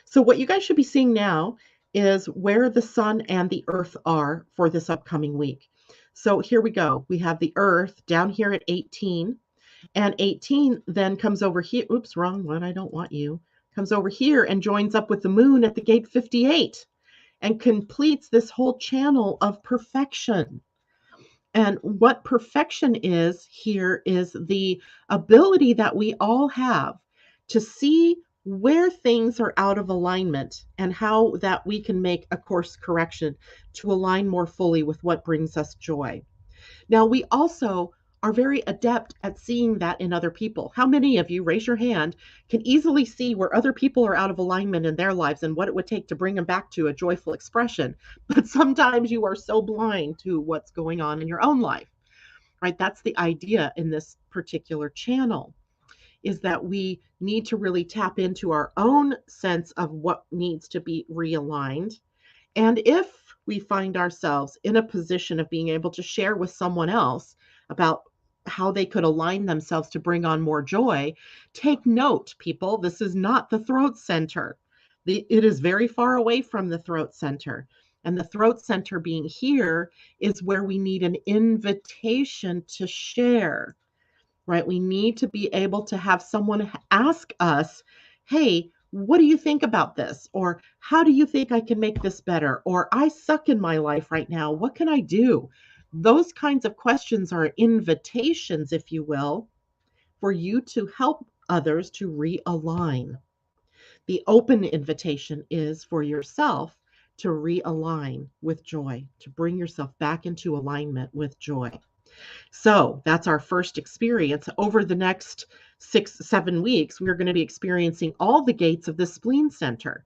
Speaker 1: So what you guys should be seeing now is where the sun and the earth are for this upcoming week. So here we go. We have the earth down here at 18, and 18 then comes over here. Oops, wrong one. I don't want you. Comes over here and joins up with the moon at the gate 58 and completes this whole channel of perfection. And what perfection is here is the ability that we all have to see where things are out of alignment and how that we can make a course correction to align more fully with what brings us joy. Now, we also are very adept at seeing that in other people. How many of you, raise your hand, can easily see where other people are out of alignment in their lives and what it would take to bring them back to a joyful expression? But sometimes you are so blind to what's going on in your own life, right? That's the idea in this particular channel, is that we need to really tap into our own sense of what needs to be realigned. And if we find ourselves in a position of being able to share with someone else about how they could align themselves to bring on more joy, take note, people, this is not the throat center. It is very far away from the throat center. And the throat center being here is where we need an invitation to share, right? We need to be able to have someone ask us, hey, what do you think about this? Or how do you think I can make this better? Or I suck in my life right now. What can I do? Those kinds of questions are invitations, if you will, for you to help others to realign. The open invitation is for yourself to realign with joy, to bring yourself back into alignment with joy. So that's our first experience. Over the next 6-7 weeks, we're going to be experiencing all the gates of the spleen center.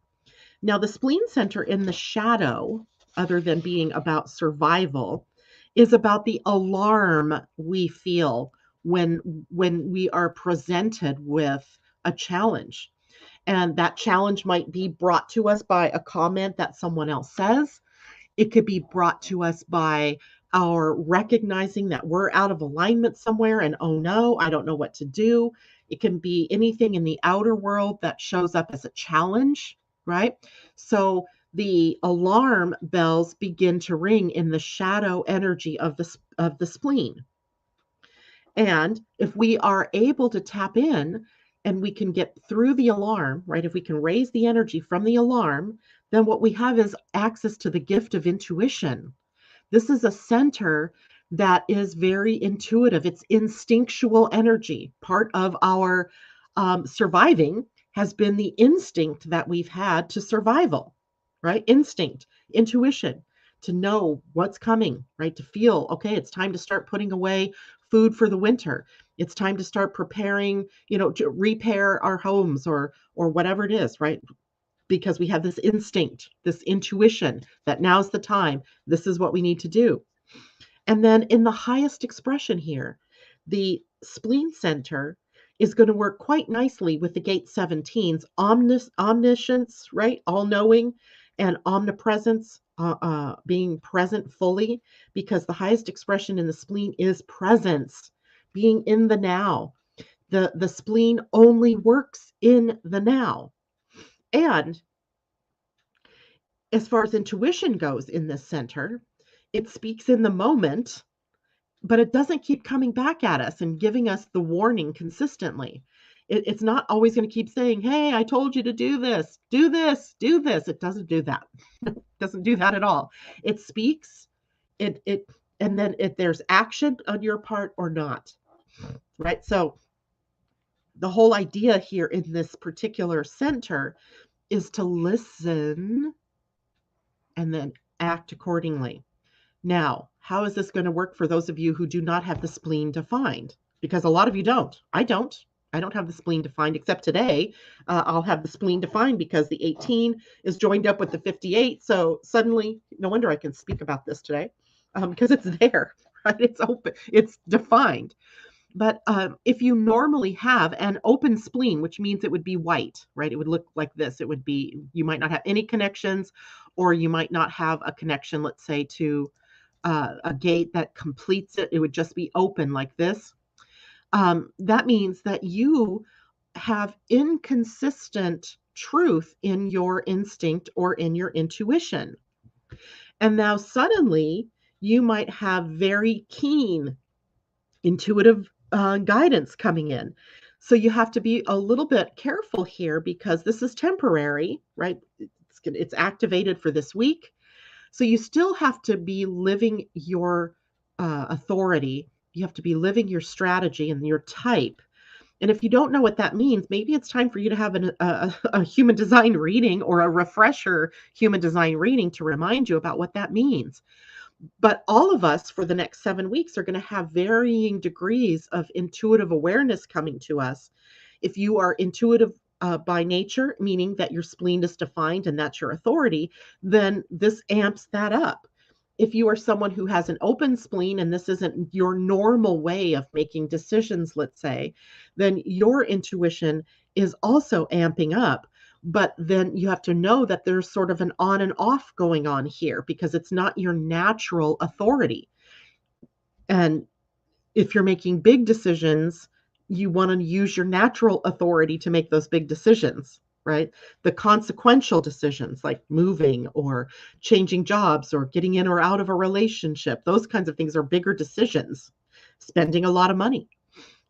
Speaker 1: Now, the spleen center in the shadow, other than being about survival, is about the alarm we feel when we are presented with a challenge. And that challenge might be brought to us by a comment that someone else says. It could be brought to us by our recognizing that we're out of alignment somewhere and, oh no, I don't know what to do. It can be anything in the outer world that shows up as a challenge, right? So the alarm bells begin to ring in the shadow energy of the spleen. And if we are able to tap in and we can get through the alarm, right? If we can raise the energy from the alarm, then what we have is access to the gift of intuition. This is a center that is very intuitive. It's instinctual energy. Part of our surviving has been the instinct that we've had to survival, right? Instinct, intuition, to know what's coming, right? To feel, okay, it's time to start putting away food for the winter. It's time to start preparing, to repair our homes or whatever it is, right? Because we have this instinct, this intuition that now's the time. This is what we need to do. And then in the highest expression here, the spleen center is going to work quite nicely with the gate 17's omniscience, right? All knowing, and omnipresence, being present fully, because the highest expression in the spleen is presence, being in the now. The spleen only works in the now. And as far as intuition goes in this center, it speaks in the moment, but it doesn't keep coming back at us and giving us the warning consistently. It's not always going to keep saying, hey, I told you to do this, do this, do this. It doesn't do that. It doesn't do that at all. It speaks, and then if there's action on your part or not, right? So the whole idea here in this particular center is to listen and then act accordingly. Now, how is this going to work for those of you who do not have the spleen defined? Because a lot of you don't. I don't. I don't have the spleen defined, except today. I'll have the spleen defined because the 18 is joined up with the 58. So suddenly, no wonder I can speak about this today, because it's there, right? It's open. It's defined. But if you normally have an open spleen, which means it would be white, right? It would look like this. It would be, you might not have any connections, or you might not have a connection, let's say, to a gate that completes it. It would just be open like this. That means that you have inconsistent truth in your instinct or in your intuition. And now suddenly you might have very keen intuitive guidance coming in. So you have to be a little bit careful here, because this is temporary, right? It's activated for this week. So you still have to be living your authority. You have to be living your strategy and your type. And if you don't know what that means, maybe it's time for you to have a human design reading or a refresher human design reading to remind you about what that means. But all of us for the next 7 weeks are going to have varying degrees of intuitive awareness coming to us. If you are intuitive by nature, meaning that your spleen is defined and that's your authority, then this amps that up. If you are someone who has an open spleen and this isn't your normal way of making decisions, let's say, then your intuition is also amping up. But then you have to know that there's sort of an on and off going on here, because it's not your natural authority. And if you're making big decisions, you want to use your natural authority to make those big decisions, right? The consequential decisions like moving or changing jobs or getting in or out of a relationship, those kinds of things are bigger decisions, spending a lot of money.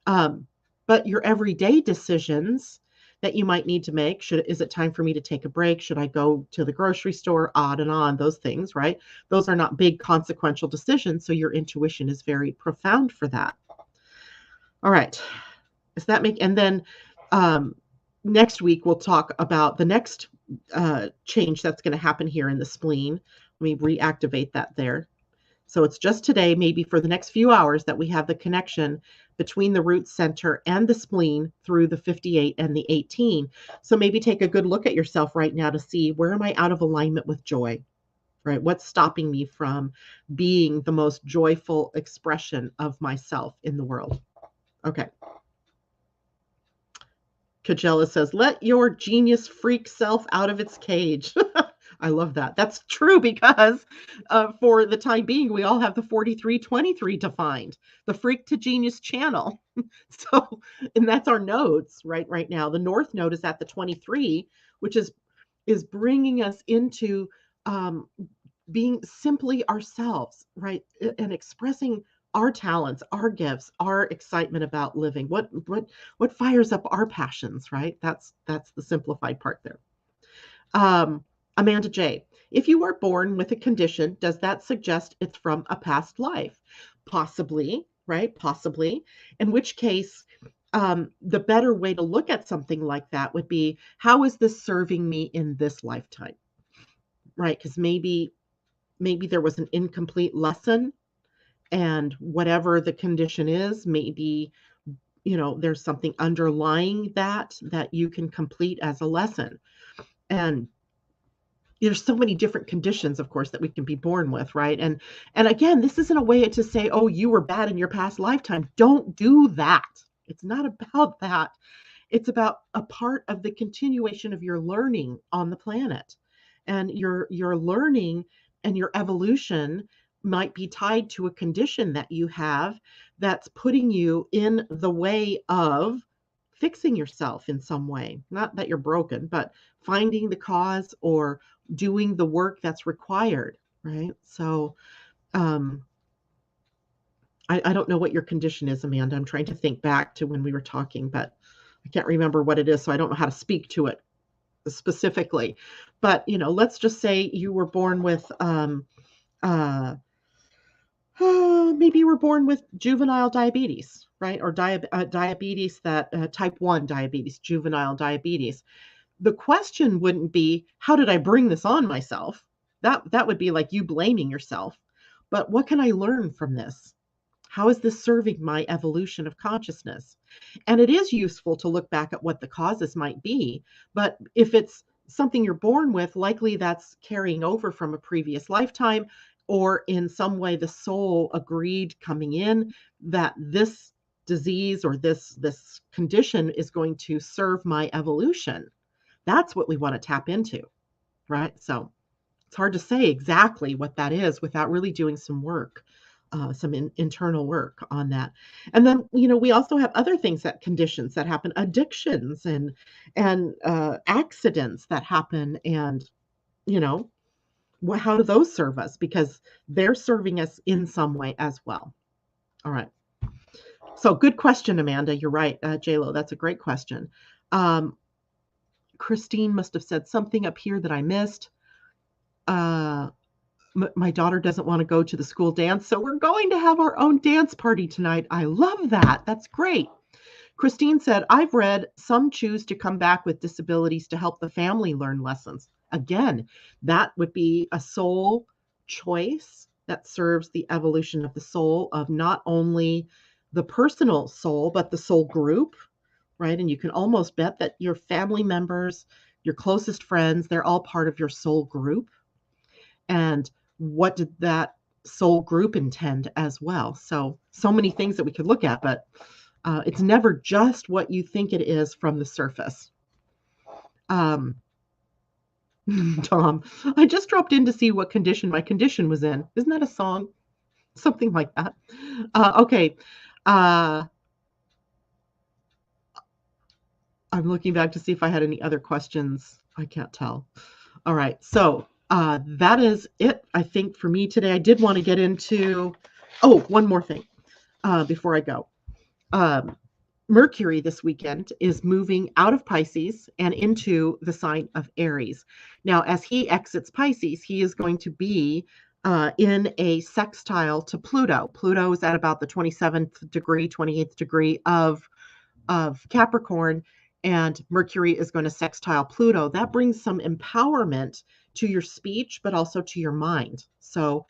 Speaker 1: But your everyday decisions that you might need to make, is it time for me to take a break? Should I go to the grocery store? On and on, those things, right? Those are not big consequential decisions. So your intuition is very profound for that. All right. Does that make, and then next week we'll talk about the next change that's going to happen here in the spleen. Let me reactivate that there. So it's just today, maybe for the next few hours, that we have the connection between the root center and the spleen through the 58 and the 18. So maybe take a good look at yourself right now to see, where am I out of alignment with joy, right? What's stopping me from being the most joyful expression of myself in the world? Okay. Kajela says, let your genius freak self out of its cage. I love that. That's true, because for the time being, we all have the 4323 defined, the freak to genius channel. So, and that's our nodes right now. The north node is at the 23, which is bringing us into being simply ourselves, right? And expressing our talents, our gifts, our excitement about living. What fires up our passions, right? That's the simplified part there. Amanda J. If you were born with a condition, does that suggest it's from a past life? Possibly, right? Possibly. In which case, the better way to look at something like that would be, how is this serving me in this lifetime? Right? Because maybe there was an incomplete lesson, and whatever the condition is, maybe, there's something underlying that you can complete as a lesson. And there's so many different conditions, of course, that we can be born with, right? And again, this isn't a way to say, oh, you were bad in your past lifetime. Don't do that. It's not about that. It's about a part of the continuation of your learning on the planet. And your learning and your evolution might be tied to a condition that you have that's putting you in the way of fixing yourself in some way. Not that you're broken, but finding the cause or doing the work that's required, right? So I don't know what your condition is, Amanda. I'm trying to think back to when we were talking, but I can't remember what it is, so I don't know how to speak to it specifically. But let's just say you were born with maybe you were born with juvenile diabetes, right? Or diabetes, that type 1 diabetes, juvenile diabetes. The question wouldn't be, how did I bring this on myself? That would be like you blaming yourself. But what can I learn from this? How is this serving my evolution of consciousness? And it is useful to look back at what the causes might be. But if it's something you're born with, likely that's carrying over from a previous lifetime, or in some way the soul agreed coming in that this disease or this condition is going to serve my evolution. That's what we want to tap into, right? So it's hard to say exactly what that is without really doing some work, some internal work on that. And then, we also have other things, that conditions that happen, addictions and accidents that happen. And, how do those serve us? Because they're serving us in some way as well. All right. So good question, Amanda. You're right, JLo. That's a great question. Christine must have said something up here that I missed. My daughter doesn't want to go to the school dance, so we're going to have our own dance party tonight. I love that. That's great. Christine said, I've read some choose to come back with disabilities to help the family learn lessons. Again, that would be a soul choice that serves the evolution of the soul, of not only the personal soul, but the soul group, right? And you can almost bet that your family members, your closest friends, they're all part of your soul group. And what did that soul group intend as well? So many things that we could look at, but it's never just what you think it is from the surface. Tom, I just dropped in to see what condition my condition was in. Isn't that a song? Something like that. Okay. I'm looking back to see if I had any other questions. I can't tell. All right. So that is it, I think, for me today. I did want to get into, one more thing before I go. Mercury this weekend is moving out of Pisces and into the sign of Aries. Now, as he exits Pisces, he is going to be in a sextile to Pluto. Pluto is at about the 27th degree, 28th degree of Capricorn, and Mercury is going to sextile Pluto. That brings some empowerment to your speech, but also to your mind. So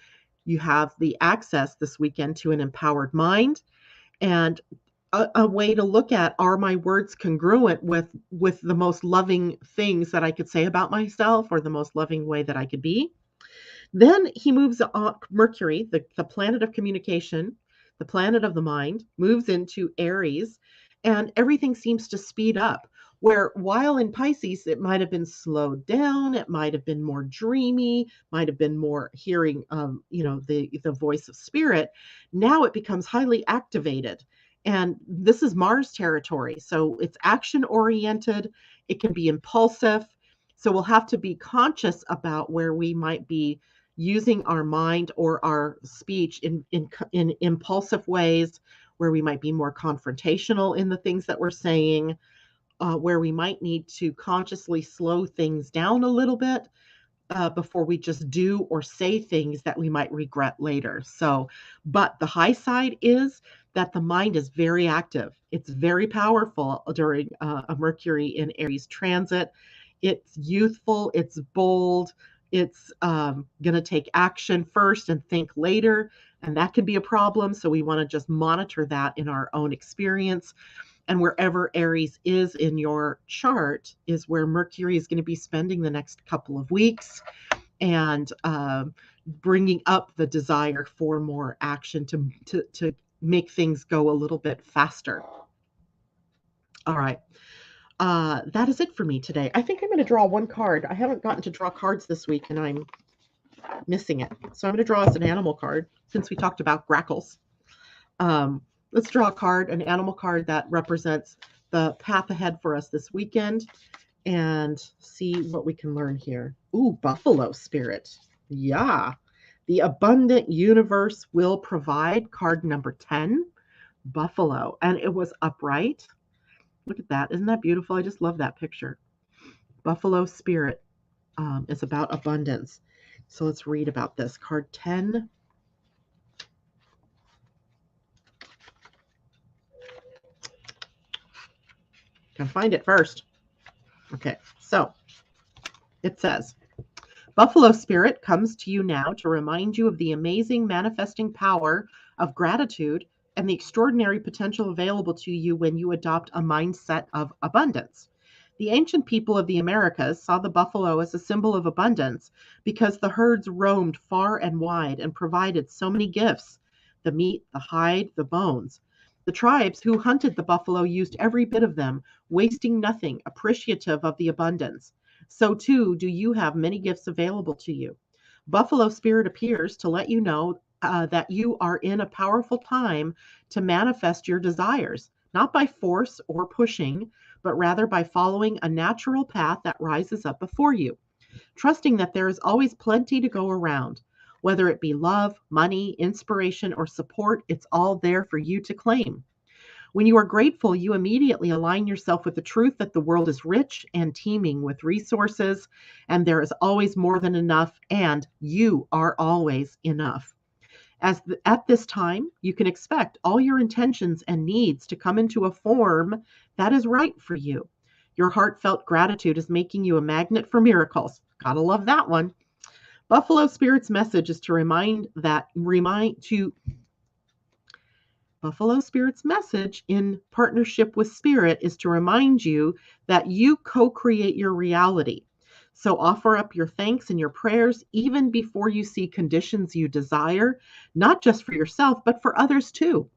Speaker 1: You have the access this weekend to an empowered mind and a way to look at, are my words congruent with the most loving things that I could say about myself, or the most loving way that I could be. Then he moves on. Mercury, the planet of communication, the planet of the mind, moves into Aries, and everything seems to speed up. Where while in Pisces, it might have been slowed down, it might have been more dreamy, might have been more hearing, the voice of spirit. Now it becomes highly activated, and this is Mars territory, so it's action oriented. It can be impulsive, so we'll have to be conscious about where we might be using our mind or our speech in impulsive ways, where we might be more confrontational in the things that we're saying, where we might need to consciously slow things down a little bit before we just do or say things that we might regret later. So, but the high side is that the mind is very active. It's very powerful during a Mercury in Aries transit. It's youthful, it's bold, it's going to take action first and think later, and that can be a problem. So we want to just monitor that in our own experience. And wherever Aries is in your chart is where Mercury is going to be spending the next couple of weeks, and bringing up the desire for more action to make things go a little bit faster. All right. That is it for me today. I think I'm going to draw one card. I haven't gotten to draw cards this week, and I'm missing it. So I'm going to draw us an animal card, since we talked about grackles. Let's draw a card, an animal card that represents the path ahead for us this weekend, and see what we can learn here. Ooh, buffalo spirit. Yeah. The abundant universe will provide. Card number 10, buffalo. And it was upright. Look at that. Isn't that beautiful? I just love that picture. Buffalo spirit is about abundance. So let's read about this. Card 10. Can find it first. Okay, so it says, Buffalo spirit comes to you now to remind you of the amazing manifesting power of gratitude and the extraordinary potential available to you when you adopt a mindset of abundance. The ancient people of the Americas saw the buffalo as a symbol of abundance because the herds roamed far and wide and provided so many gifts: the meat, the hide, the bones. The tribes who hunted the buffalo used every bit of them, wasting nothing, appreciative of the abundance. So too do you have many gifts available to you. Buffalo spirit appears to let you know that you are in a powerful time to manifest your desires, not by force or pushing, but rather by following a natural path that rises up before you, trusting that there is always plenty to go around. Whether it be love, money, inspiration, or support, it's all there for you to claim. When you are grateful, you immediately align yourself with the truth that the world is rich and teeming with resources, and there is always more than enough, and you are always enough. At this time, you can expect all your intentions and needs to come into a form that is right for you. Your heartfelt gratitude is making you a magnet for miracles. Gotta love that one. Buffalo Spirit's message is Buffalo Spirit's message in partnership with Spirit is to remind you that you co-create your reality. So offer up your thanks and your prayers even before you see conditions you desire, not just for yourself, but for others too.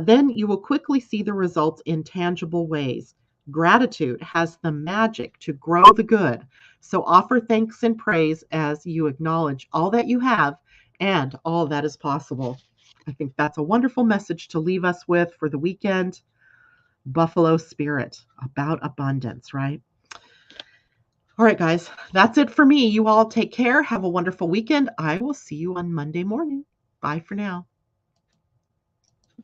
Speaker 1: Then you will quickly see the results in tangible ways. Gratitude has the magic to grow the good. So offer thanks and praise as you acknowledge all that you have and all that is possible. I think that's a wonderful message to leave us with for the weekend. Buffalo Spirit, about abundance, right? All right, guys, that's it for me. You all take care. Have a wonderful weekend. I will see you on Monday morning. Bye for now.